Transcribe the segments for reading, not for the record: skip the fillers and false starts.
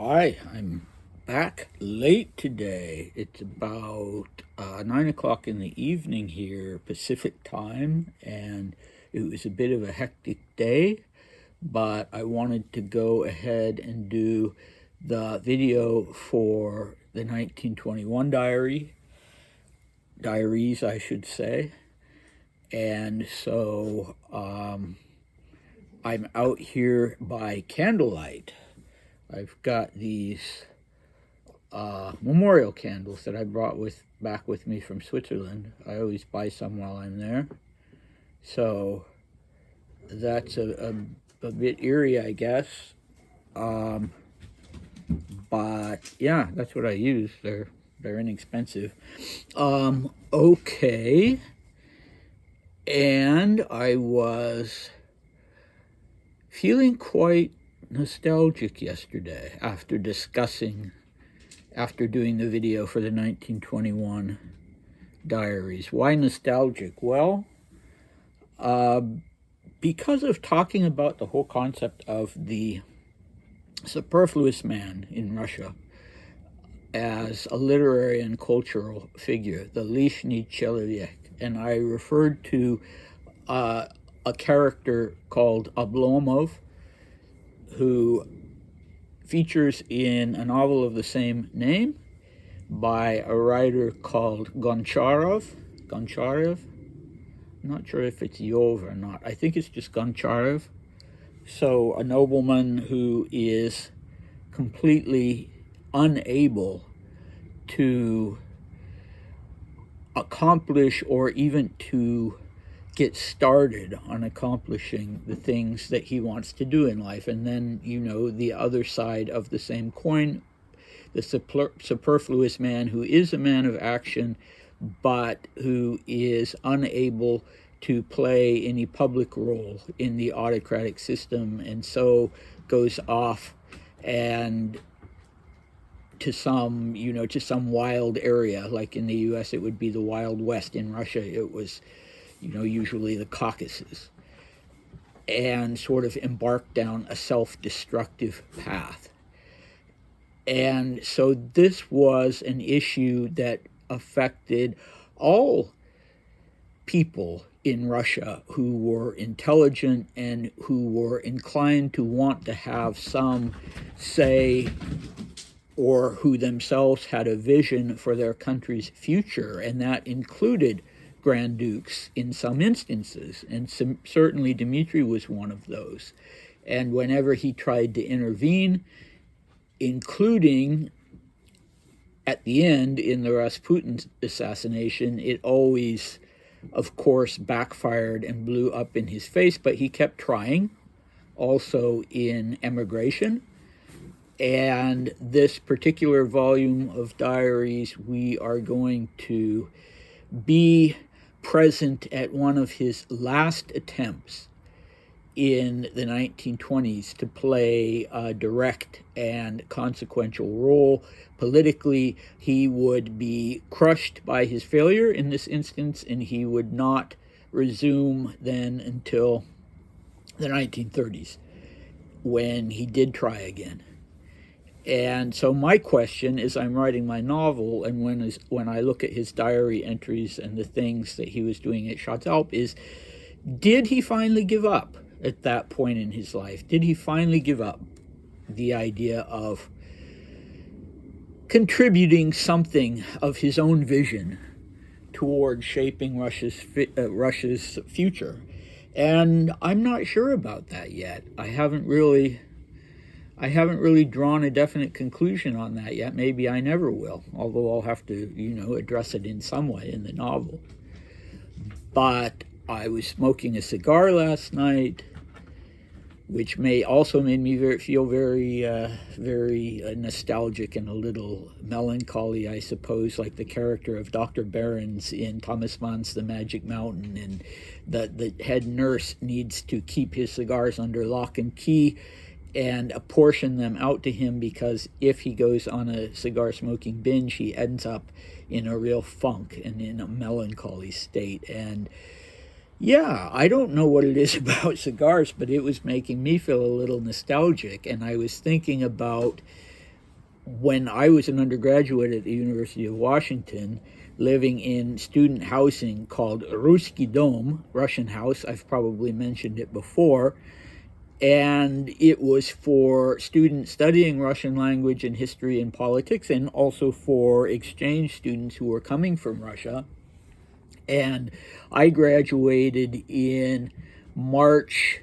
Hi, I'm back late today. It's about 9 o'clock in the evening here, Pacific time, and it was a bit of a hectic day, but I wanted to go ahead and do the video for the 1921 diaries, I should say. And so I'm out here by candlelight. I've got these memorial candles that I brought back with me from Switzerland. I always buy some while I'm there. So that's a bit eerie, I guess. But yeah, that's what I use. They're inexpensive. Okay. And I was feeling quite nostalgic yesterday after doing the video for the 1921 diaries. Why nostalgic? Well, because of talking about the whole concept of the superfluous man in Russia as a literary and cultural figure, the Lishny Человек. And I referred to a character called Oblomov, who features in a novel of the same name by a writer called Goncharev. I'm not sure if it's Yov or not. I think it's just Goncharev. So a nobleman who is completely unable to accomplish or even to get started on accomplishing the things that he wants to do in life. And then, the other side of the same coin, the superfluous man who is a man of action, but who is unable to play any public role in the autocratic system, and so goes off and to some wild area. Like in the US it would be the Wild West. In Russia it was usually the Caucasus, and sort of embarked down a self-destructive path. And so this was an issue that affected all people in Russia who were intelligent and who were inclined to want to have some say, or who themselves had a vision for their country's future, and that included Grand Dukes in some instances, and certainly Dmitri was one of those. And whenever he tried to intervene, including at the end in the Rasputin assassination, it always, of course, backfired and blew up in his face, but he kept trying, also in emigration. And this particular volume of diaries, we are going to be present at one of his last attempts in the 1920s to play a direct and consequential role. Politically, he would be crushed by his failure in this instance, and he would not resume then until the 1930s, when he did try again. And so my question, as I'm writing my novel, and when I look at his diary entries and the things that he was doing at Chatalp, is, did he finally give up at that point in his life? Did he finally give up the idea of contributing something of his own vision toward shaping Russia's future? And I'm not sure about that yet. I haven't really drawn a definite conclusion on that yet. Maybe I never will, although I'll have to, address it in some way in the novel. But I was smoking a cigar last night, which also made me feel very nostalgic and a little melancholy, I suppose, like the character of Dr. Behrens in Thomas Mann's The Magic Mountain, and the head nurse needs to keep his cigars under lock and key and apportion them out to him, because if he goes on a cigar smoking binge, he ends up in a real funk and in a melancholy state. And yeah, I don't know what it is about cigars, but it was making me feel a little nostalgic. And I was thinking about when I was an undergraduate at the University of Washington, living in student housing called Ruski Dom, Russian House. I've probably mentioned it before. And it was for students studying Russian language and history and politics, and also for exchange students who were coming from Russia. And I graduated in March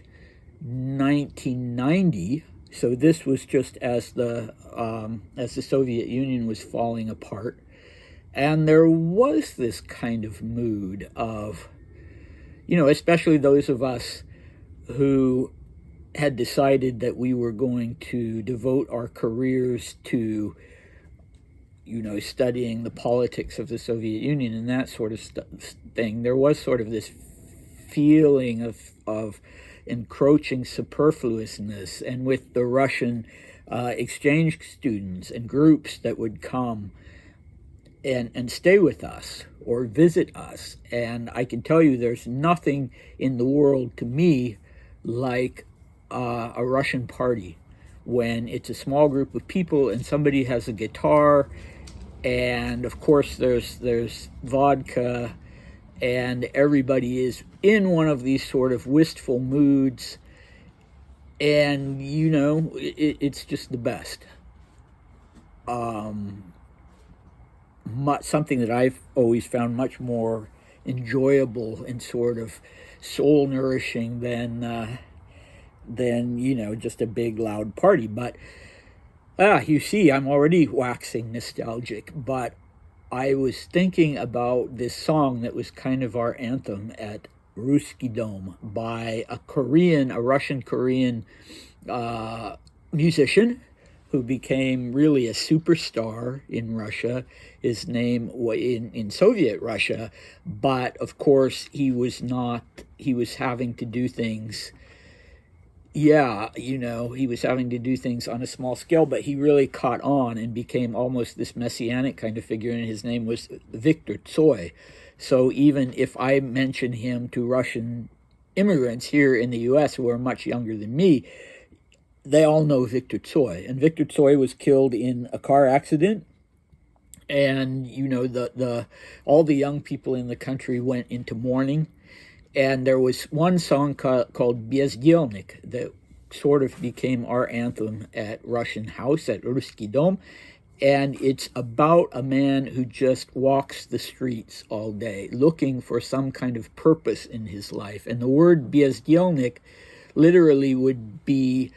1990. So this was just as the Soviet Union was falling apart. And there was this kind of mood of, especially those of us who had decided that we were going to devote our careers to, studying the politics of the Soviet Union and that sort of thing. There was sort of this feeling of encroaching superfluousness, and with the Russian exchange students and groups that would come and stay with us or visit us. And I can tell you there's nothing in the world to me like a Russian party, when it's a small group of people and somebody has a guitar, and of course there's vodka, and everybody is in one of these sort of wistful moods, and it's just the best. Something that I've always found much more enjoyable and sort of soul nourishing than just a big loud party. But you see, I'm already waxing nostalgic, but I was thinking about this song that was kind of our anthem at Ruski Dom by a Russian-Korean musician who became really a superstar in Russia. His name was in Soviet Russia, but of course he was having to do things. Yeah, he was having to do things on a small scale, but he really caught on and became almost this messianic kind of figure, and his name was Viktor Tsoi. So even if I mention him to Russian immigrants here in the U.S. who are much younger than me, they all know Viktor Tsoi. And Viktor Tsoi was killed in a car accident, and all the young people in the country went into mourning. And there was one song called Bezdelnik that sort of became our anthem at Russian House, at Ruski Dom. And it's about a man who just walks the streets all day looking for some kind of purpose in his life. And the word Bezdelnik literally would be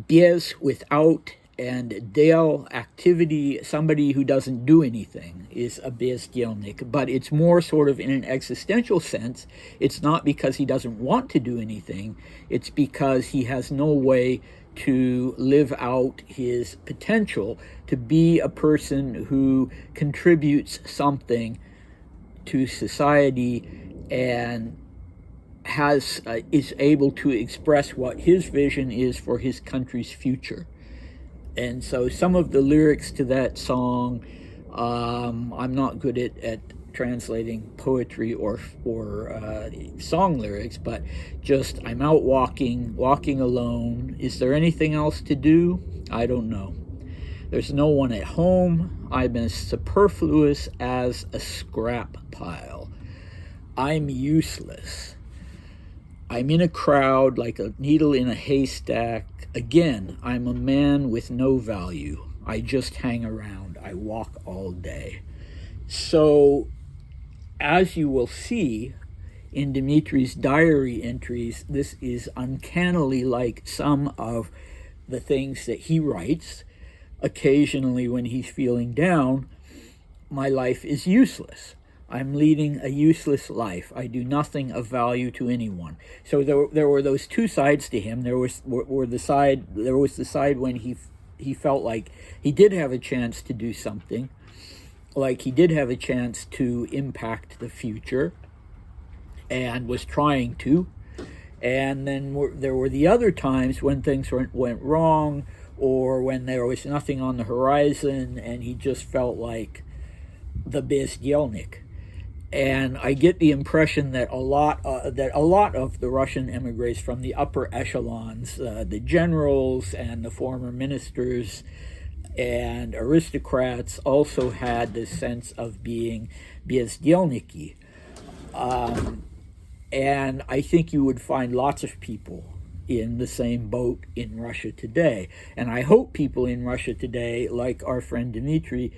bez, without, and del, activity. Somebody who doesn't do anything is a bezdelnik, but it's more sort of in an existential sense. It's not because he doesn't want to do anything, it's because he has no way to live out his potential to be a person who contributes something to society and is able to express what his vision is for his country's future. And so some of the lyrics to that song, I'm not good at translating poetry or song lyrics, but just, I'm out walking alone. Is there anything else to do? I don't know. There's no one at home. I'm as superfluous as a scrap pile. I'm useless. I'm in a crowd like a needle in a haystack. Again, I'm a man with no value. I just hang around. I walk all day. So, as you will see in Dmitri's diary entries, this is uncannily like some of the things that he writes. Occasionally, when he's feeling down, my life is useless. I'm leading a useless life. I do nothing of value to anyone. So there were those two sides to him. There was the side when he felt like he did have a chance to do something, like he did have a chance to impact the future, and was trying to. And then there were the other times when things went wrong, or when there was nothing on the horizon, and he just felt like the bezdelnik. And I get the impression that a lot of the Russian emigres from the upper echelons, the generals and the former ministers, And aristocrats also had this sense of being бездельники. And I think you would find lots of people in the same boat in Russia today. And I hope people in Russia today, like our friend Dmitry,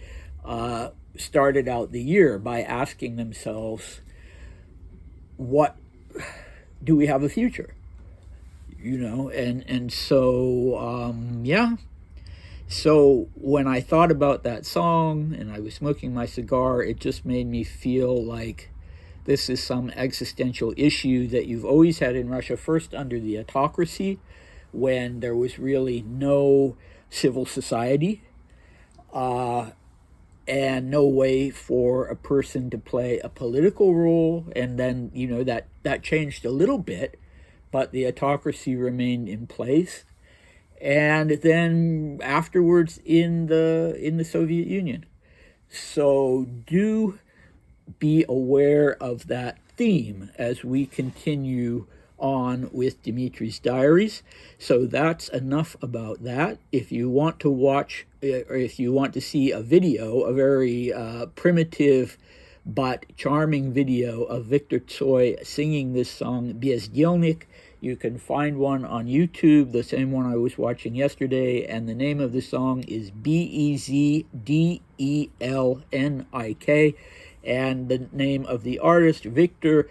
started out the year by asking themselves, what do we have a future? And so, yeah. So when I thought about that song and I was smoking my cigar, it just made me feel like this is some existential issue that you've always had in Russia, first under the autocracy, when there was really no civil society and no way for a person to play a political role. And then, that changed a little bit, but the autocracy remained in place. And then afterwards in the Soviet Union. So do be aware of that theme as we continue on with Dmitry's diaries. So that's enough about that. If you want to watch, or if you want to see a video, a very primitive but charming video of Viktor Tsoi singing this song, Бездельник, you can find one on YouTube, the same one I was watching yesterday, and the name of the song is Bezdelnik, and the name of the artist, Viktor,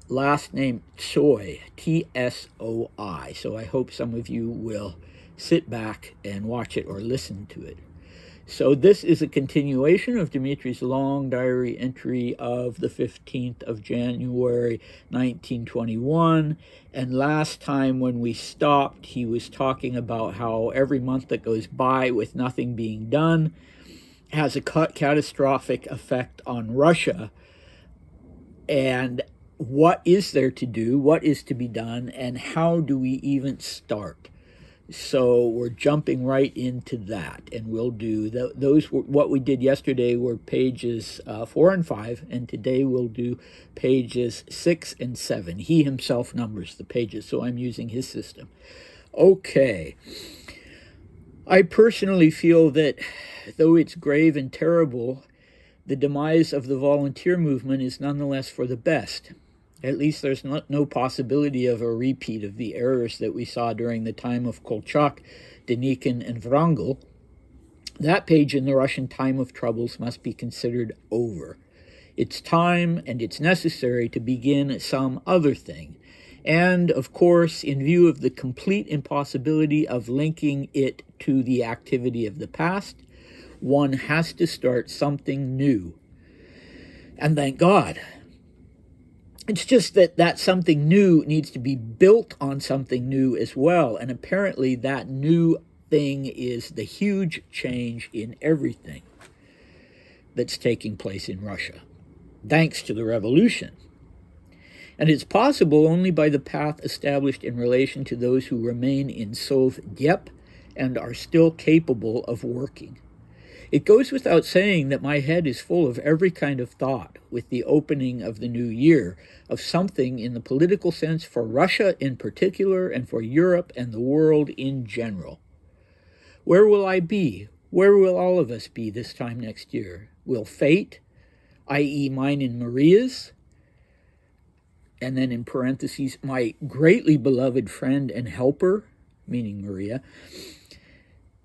last name Tsoi, Tsoi. So I hope some of you will sit back and watch it or listen to it. So this is a continuation of Dmitry's long diary entry of the 15th of January, 1921. And last time when we stopped, he was talking about how every month that goes by with nothing being done has a catastrophic effect on Russia. And what is there to do? What is to be done? And how do we even start? So we're jumping right into that, and we'll do what we did yesterday were pages 4 and 5, and today we'll do pages 6 and 7. He himself numbers the pages, so I'm using his system. Okay. I personally feel that though it's grave and terrible, the demise of the volunteer movement is nonetheless for the best. At least there's no possibility of a repeat of the errors that we saw during the time of Kolchak, Denikin, and Wrangel. That page in the Russian time of troubles must be considered over. It's time and it's necessary to begin some other thing. And, of course, in view of the complete impossibility of linking it to the activity of the past, one has to start something new. And thank God. It's just that something new needs to be built on something new as well. And apparently that new thing is the huge change in everything that's taking place in Russia, thanks to the revolution. And it's possible only by the path established in relation to those who remain in Sovdep and are still capable of working. It goes without saying that my head is full of every kind of thought with the opening of the new year, of something in the political sense for Russia in particular and for Europe and the world in general. Where will I be? Where will all of us be this time next year? Will fate, i.e. mine and Maria's, and then in parentheses, my greatly beloved friend and helper, meaning Maria,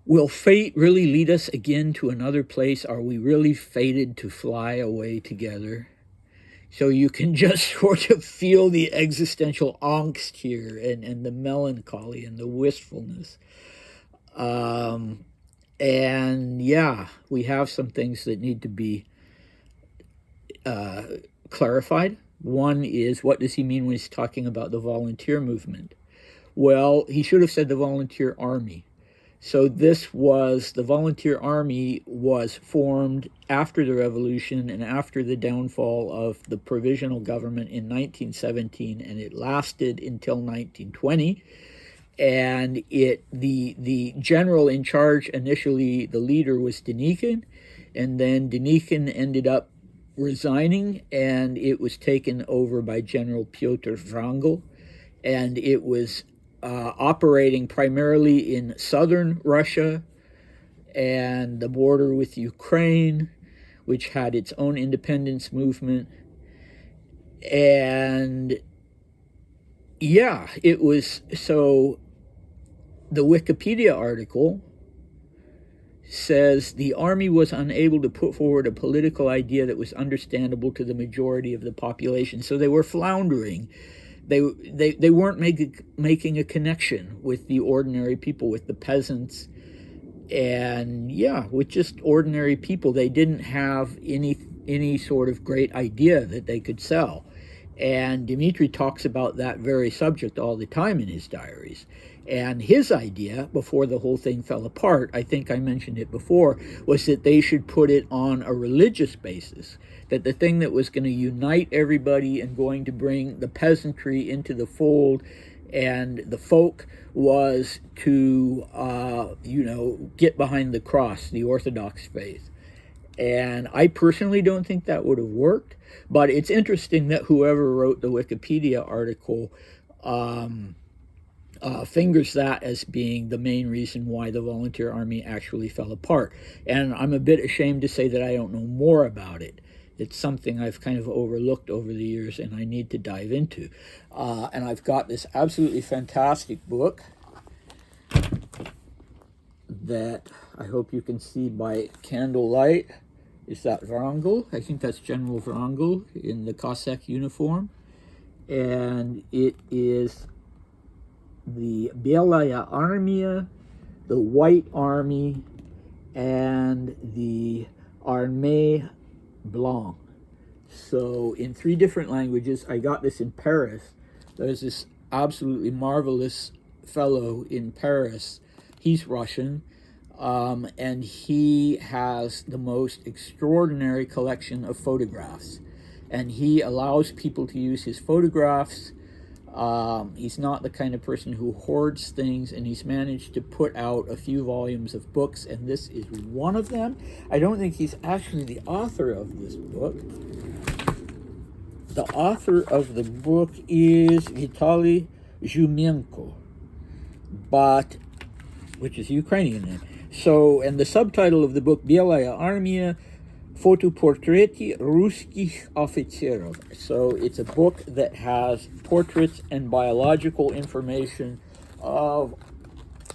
will fate really lead us again to another place? Are we really fated to fly away together? So you can just sort of feel the existential angst here and the melancholy and the wistfulness. And yeah, we have some things that need to be clarified. One is, what does he mean when he's talking about the volunteer movement? Well, he should have said the volunteer army. So the volunteer army was formed after the revolution and after the downfall of the provisional government in 1917, and it lasted until 1920. And the general in charge initially, the leader was Denikin, and then Denikin ended up resigning, and it was taken over by General Pyotr Wrangel, and it was operating primarily in southern Russia and the border with Ukraine, which had its own independence movement. And yeah, it was so. The Wikipedia article says the army was unable to put forward a political idea that was understandable to the majority of the population. So they were floundering. They weren't making a connection with the ordinary people, with the peasants, and yeah, with just ordinary people. They didn't have any sort of great idea that they could sell. And Dmitri talks about that very subject all the time in his diaries. And his idea, before the whole thing fell apart, I think I mentioned it before, was that they should put it on a religious basis. That the thing that was going to unite everybody and going to bring the peasantry into the fold and the folk was to, get behind the cross, the Orthodox faith. And I personally don't think that would have worked. But it's interesting that whoever wrote the Wikipedia article fingers that as being the main reason why the volunteer army actually fell apart. And I'm a bit ashamed to say that I don't know more about it. It's something I've kind of overlooked over the years and I need to dive into. And I've got this absolutely fantastic book that I hope you can see by candlelight. Is that Wrangel? I think that's General Wrangel in the Cossack uniform. And it is the Belaya Armia, the White Army, and the Armée Blanche. So in 3 different languages. I got this in Paris. There's this absolutely marvelous fellow in Paris. He's Russian. And he has the most extraordinary collection of photographs. And he allows people to use his photographs. He's not the kind of person who hoards things, and he's managed to put out a few volumes of books, and this is one of them. I don't think he's actually the author of this book. The author of the book is Vitaly Zhumenko, which is a Ukrainian name. So, and the subtitle of the book, Belaya Armia, Fotoportreti Russkих Officerov. So it's a book that has portraits and biological information of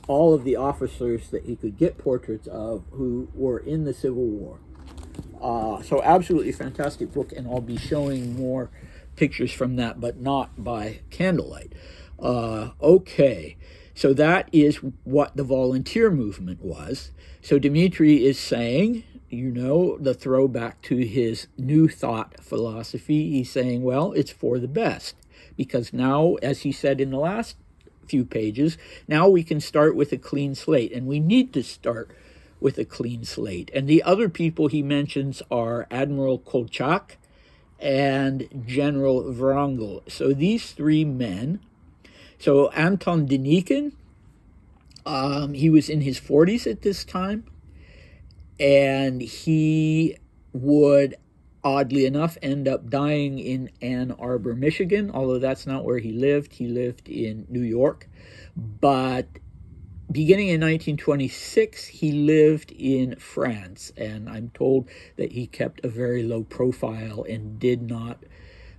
all of the officers that he could get portraits of who were in the Civil War. So absolutely fantastic book, and I'll be showing more pictures from that, but not by candlelight. Okay. So that is what the volunteer movement was. So Dmitri is saying, the throwback to his New Thought philosophy, he's saying, well, it's for the best. Because now, as he said in the last few pages, now we can start with a clean slate. And we need to start with a clean slate. And the other people he mentions are Admiral Kolchak and General Wrangel. So these 3 men. So Anton Denikin, he was in his 40s at this time, and he would, oddly enough, end up dying in Ann Arbor, Michigan, although that's not where he lived. He lived in New York. But beginning in 1926, he lived in France, and I'm told that he kept a very low profile and did not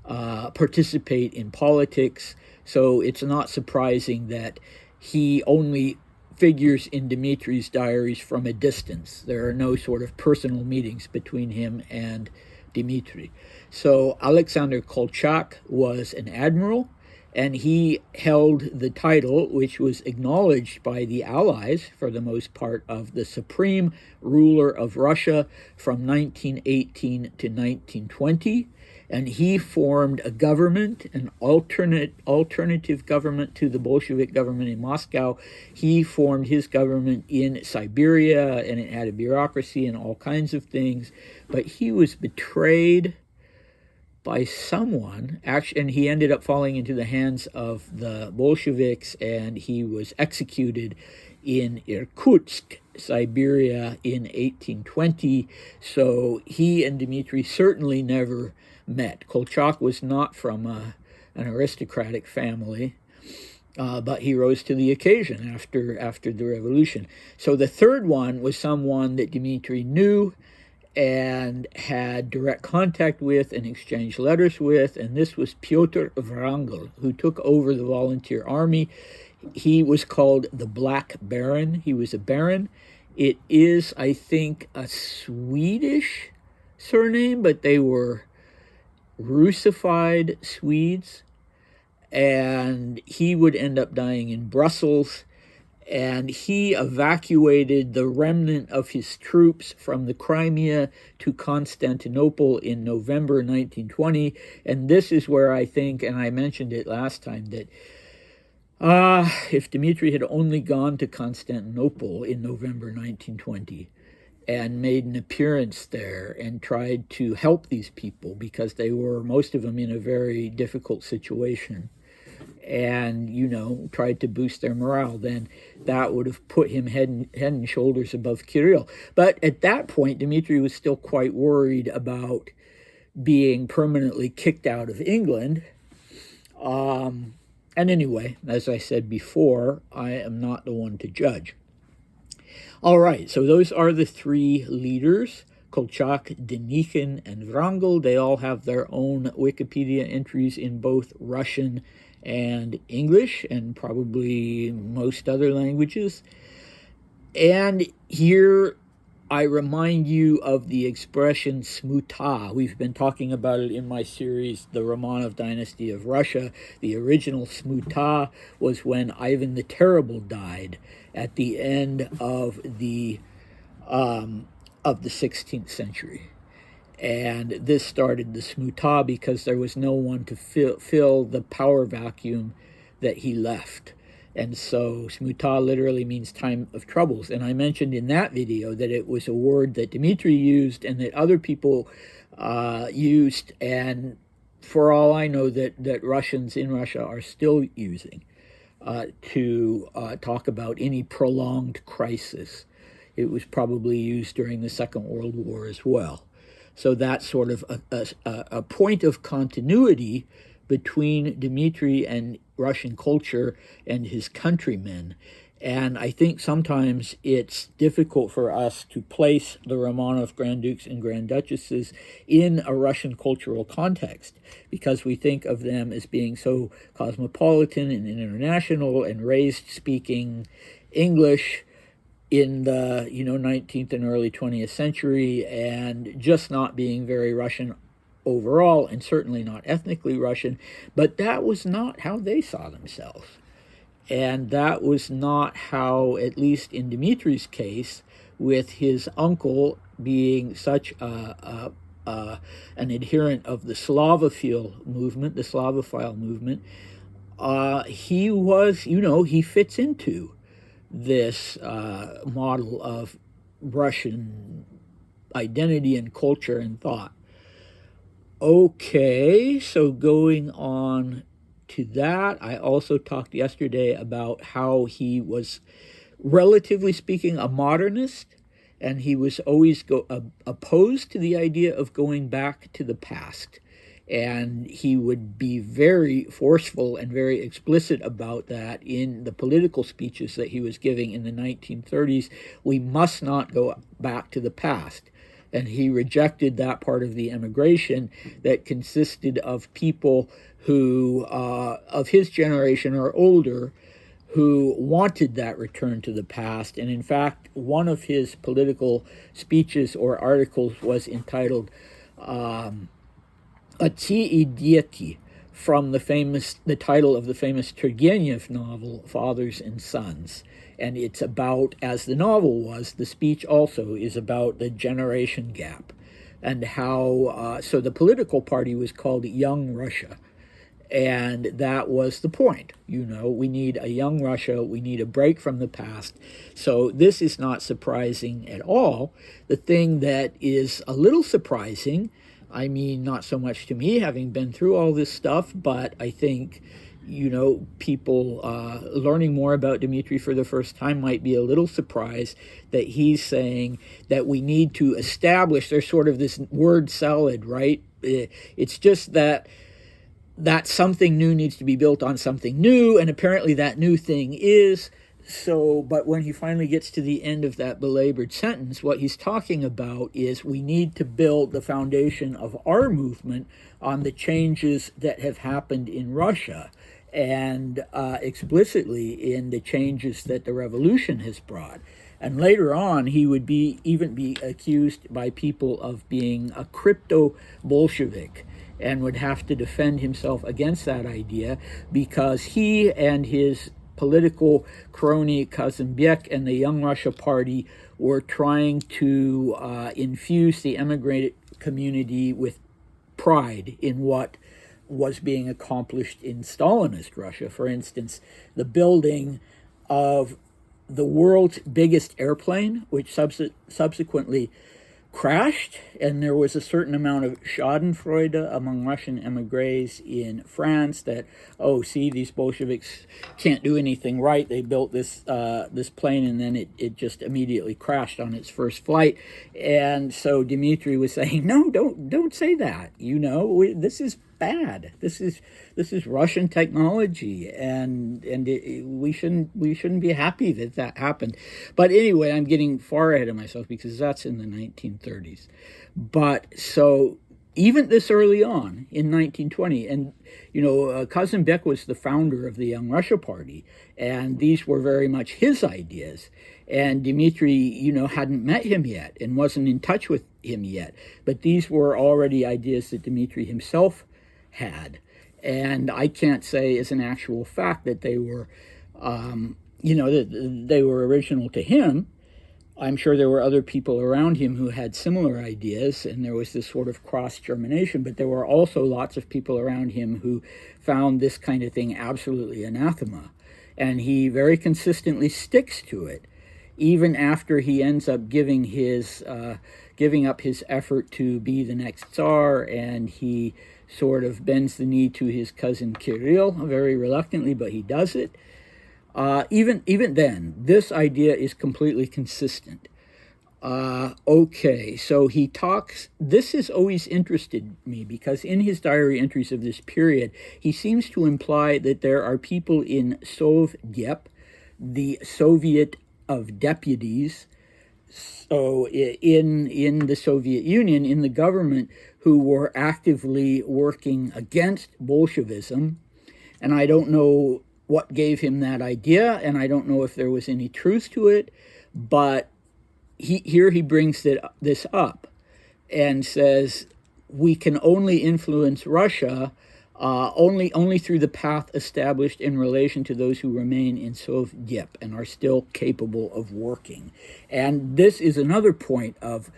participate in politics. So it's not surprising that he only figures in Dmitri's diaries from a distance. There are no sort of personal meetings between him and Dmitri. So Alexander Kolchak was an admiral, and he held the title, which was acknowledged by the Allies for the most part, of the supreme ruler of Russia from 1918 to 1920. And he formed a government, an alternative government to the Bolshevik government in Moscow. He formed his government in Siberia, and it had a bureaucracy and all kinds of things. But he was betrayed by someone, and he ended up falling into the hands of the Bolsheviks, and he was executed in Irkutsk, Siberia, in 1820. So he and Dmitri certainly never met. Kolchak was not from an aristocratic family, but he rose to the occasion after the revolution. So the third one was someone that Dmitri knew and had direct contact with and exchanged letters with, and this was Pyotr Wrangel, who took over the volunteer army. He was called the Black Baron. He was a baron. It is, I think, a Swedish surname, but they were Russified Swedes, and he would end up dying in Brussels, and he evacuated the remnant of his troops from the Crimea to Constantinople in November 1920, and this is where I think, and I mentioned it last time, that if Dmitri had only gone to Constantinople in November 1920 and made an appearance there and tried to help these people, because they were, most of them, in a very difficult situation, and, tried to boost their morale, then that would have put him head and shoulders above Kirill. But at that point, Dmitri was still quite worried about being permanently kicked out of England. And anyway, as I said before, I am not the one to judge. All right, so those are the three leaders, Kolchak, Denikin, and Wrangel. They all have their own Wikipedia entries in both Russian and English, and probably most other languages. And here I remind you of the expression smuta. We've been talking about it in my series, The Romanov Dynasty of Russia. The original smuta was when Ivan the Terrible died at the end of the 16th century. And this started the smuta because there was no one to fill the power vacuum that he left. And so smuta literally means time of troubles. And I mentioned in that video that it was a word that Dmitri used and that other people used, and for all I know, that Russians in Russia are still using to talk about any prolonged crisis. It was probably used during the Second World War as well. So that's sort of a point of continuity between Dmitri and Russian culture and his countrymen. And I think sometimes it's difficult for us to place the Romanov Grand Dukes and Grand Duchesses in a Russian cultural context, because we think of them as being so cosmopolitan and international and raised speaking English in the 19th and early 20th century, and just not being very Russian overall, and certainly not ethnically Russian. But that was not how they saw themselves, and that was not how, at least in Dmitri's case, with his uncle being such an adherent of the Slavophile movement, he was, he fits into this model of Russian identity and culture and thought. Okay, so going on to that, I also talked yesterday about how he was, relatively speaking, a modernist, and he was always opposed to the idea of going back to the past. And he would be very forceful and very explicit about that in the political speeches that he was giving in the 1930s. We must not go back to the past. And he rejected that part of the emigration that consisted of people who, of his generation or older, who wanted that return to the past. And in fact, one of his political speeches or articles was entitled Ati Idioti, from the title of the famous Turgenev novel, Fathers and Sons. And it's about, as the novel was, the speech also is about the generation gap, and how, so the political party was called Young Russia. And that was the point. We need a young Russia. We need a break from the past. So this is not surprising at all. The thing that is a little surprising, I mean, not so much to me, having been through all this stuff, but I think, people learning more about Dmitri for the first time might be a little surprised that he's saying that we need to establish, there's sort of this word salad, right? It's just that that something new needs to be built on something new, and apparently that new thing is. So, but when he finally gets to the end of that belabored sentence, what he's talking about is we need to build the foundation of our movement on the changes that have happened in Russia, and explicitly in the changes that the revolution has brought. And later on, he would even be accused by people of being a crypto Bolshevik, and would have to defend himself against that idea, because he and his political crony Kazanbek and the Young Russia Party were trying to infuse the immigrant community with pride in what was being accomplished in Stalinist Russia. For instance, the building of the world's biggest airplane, which subsequently crashed, and there was a certain amount of schadenfreude among Russian emigres in France that, oh, see, these Bolsheviks can't do anything right. They built this plane, and then it just immediately crashed on its first flight. And so Dmitri was saying, no, don't say that. This is bad. This is Russian technology, and we shouldn't be happy that happened. But anyway, I'm getting far ahead of myself because that's in the 1930s. But so even this early on in 1920, and Kazanbek was the founder of the Young Russia Party, and these were very much his ideas. And Dmitri, hadn't met him yet and wasn't in touch with him yet. But these were already ideas that Dmitri himself had, and I can't say as an actual fact that they were, that they were original to him. I'm sure there were other people around him who had similar ideas, and there was this sort of cross-germination, but there were also lots of people around him who found this kind of thing absolutely anathema, and he very consistently sticks to it, even after he ends up giving up his effort to be the next Tsar, and he sort of bends the knee to his cousin Kirill, very reluctantly, but he does it. Even then, this idea is completely consistent. Okay, so he talks, this has always interested me, because in his diary entries of this period, he seems to imply that there are people in Sovdep, the Soviet of Deputies, so in the Soviet Union, in the government, who were actively working against Bolshevism. And I don't know what gave him that idea, and I don't know if there was any truth to it, but he brings this up and says, we can only influence Russia only through the path established in relation to those who remain in Sovdep and are still capable of working. And this is another point of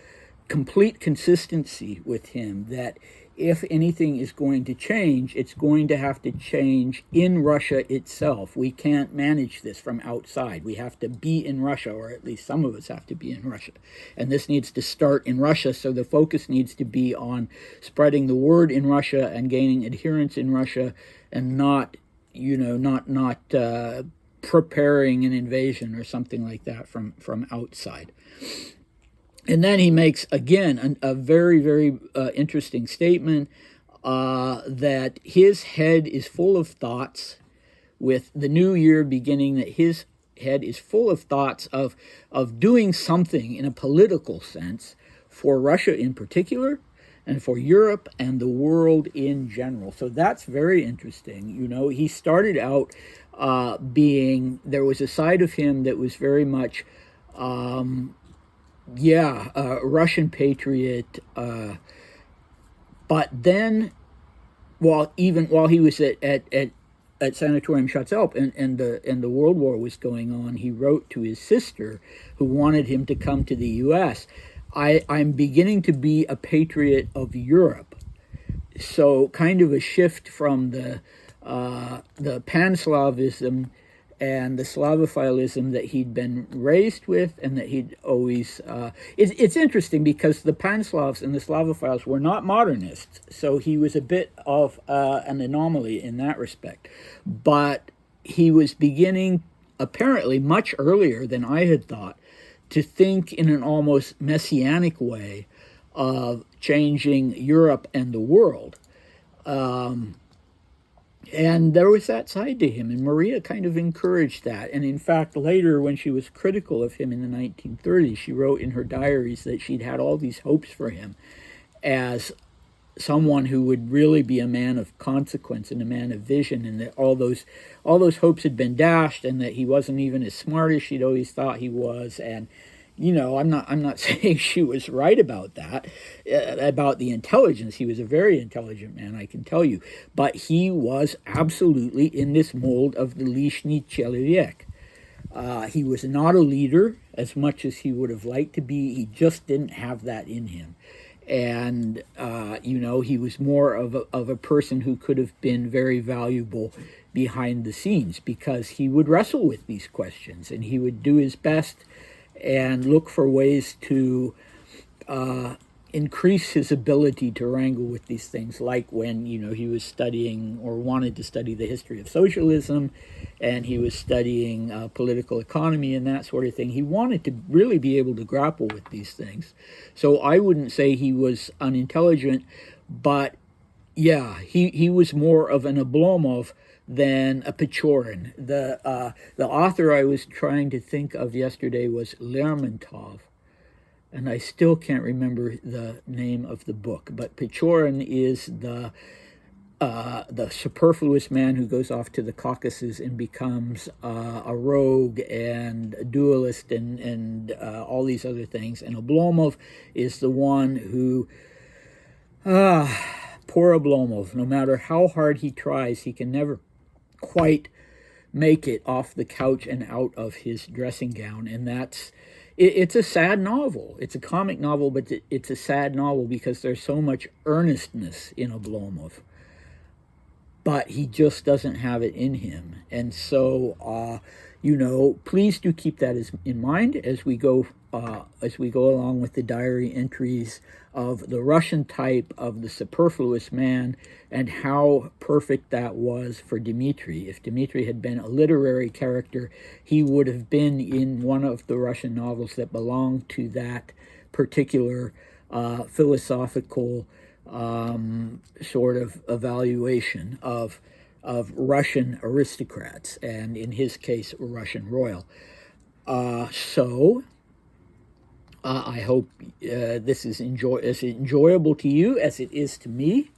complete consistency with him, that if anything is going to change, it's going to have to change in Russia itself. We can't manage this from outside. We have to be in Russia, or at least some of us have to be in Russia. And this needs to start in Russia, so the focus needs to be on spreading the word in Russia and gaining adherence in Russia, and not preparing an invasion or something like that from outside. And then he makes, again, a very, very interesting statement that his head is full of thoughts, with the new year beginning, that his head is full of thoughts of doing something in a political sense for Russia in particular, and for Europe and the world in general. So that's very interesting. He started out there was a side of him that was very much... Russian patriot, but then, while he was at Sanatorium Shatzelp and the World War was going on, he wrote to his sister, who wanted him to come to the U.S. I'm beginning to be a patriot of Europe. So kind of a shift from the Pan-Slavism and the Slavophilism that he'd been raised with, and that he'd always... It's interesting, because the Pan-Slavs and the Slavophiles were not modernists, so he was a bit of an anomaly in that respect. But he was beginning, apparently much earlier than I had thought, to think in an almost messianic way of changing Europe and the world. And there was that side to him, and Maria kind of encouraged that. And in fact, later, when she was critical of him in the 1930s, she wrote in her diaries that she'd had all these hopes for him as someone who would really be a man of consequence and a man of vision, and that all those hopes had been dashed, and that he wasn't even as smart as she'd always thought he was. And I'm not saying she was right about that, about the intelligence. He was a very intelligent man, I can tell you, but he was absolutely in this mold of the Lishny Человек. He was not a leader as much as he would have liked to be. He just didn't have that in him. And he was more of a person who could have been very valuable behind the scenes, because he would wrestle with these questions, and he would do his best and look for ways to increase his ability to wrangle with these things, like when he was studying or wanted to study the history of socialism, and he was studying political economy and that sort of thing. He wanted to really be able to grapple with these things. So I wouldn't say he was unintelligent, but yeah, he was more of an Oblomov than a Pechorin. The author I was trying to think of yesterday was Lermontov, and I still can't remember the name of the book. But Pechorin is the superfluous man who goes off to the Caucasus and becomes a rogue and a duelist and all these other things. And Oblomov is the one who, poor Oblomov, no matter how hard he tries, he can never quite make it off the couch and out of his dressing gown. And it's a sad novel. It's a comic novel, but it's a sad novel because there's so much earnestness in Oblomov, but he just doesn't have it in him. And so please do keep that in mind as we go along with the diary entries of the Russian type of the superfluous man, and how perfect that was for Dmitri. If Dmitri had been a literary character, he would have been in one of the Russian novels that belonged to that particular philosophical sort of evaluation of Russian aristocrats, and in his case, Russian royal. I hope this is as enjoyable to you as it is to me.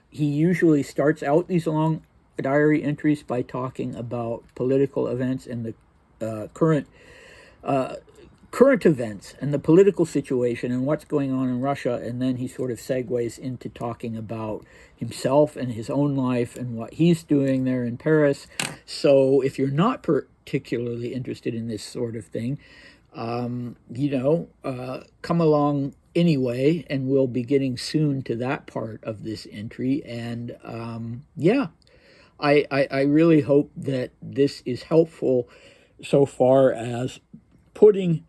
He usually starts out these long diary entries by talking about political events and the current events and the political situation and what's going on in Russia, and then he sort of segues into talking about himself and his own life and what he's doing there in Paris. So if you're not particularly interested in this sort of thing, come along anyway, and we'll be getting soon to that part of this entry. And I really hope that this is helpful so far as putting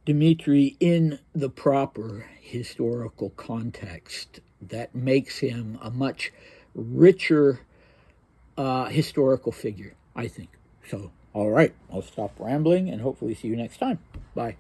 Dmitri in the proper historical context that makes him a much richer historical figure, I think. So, all right, I'll stop rambling and hopefully see you next time. Bye.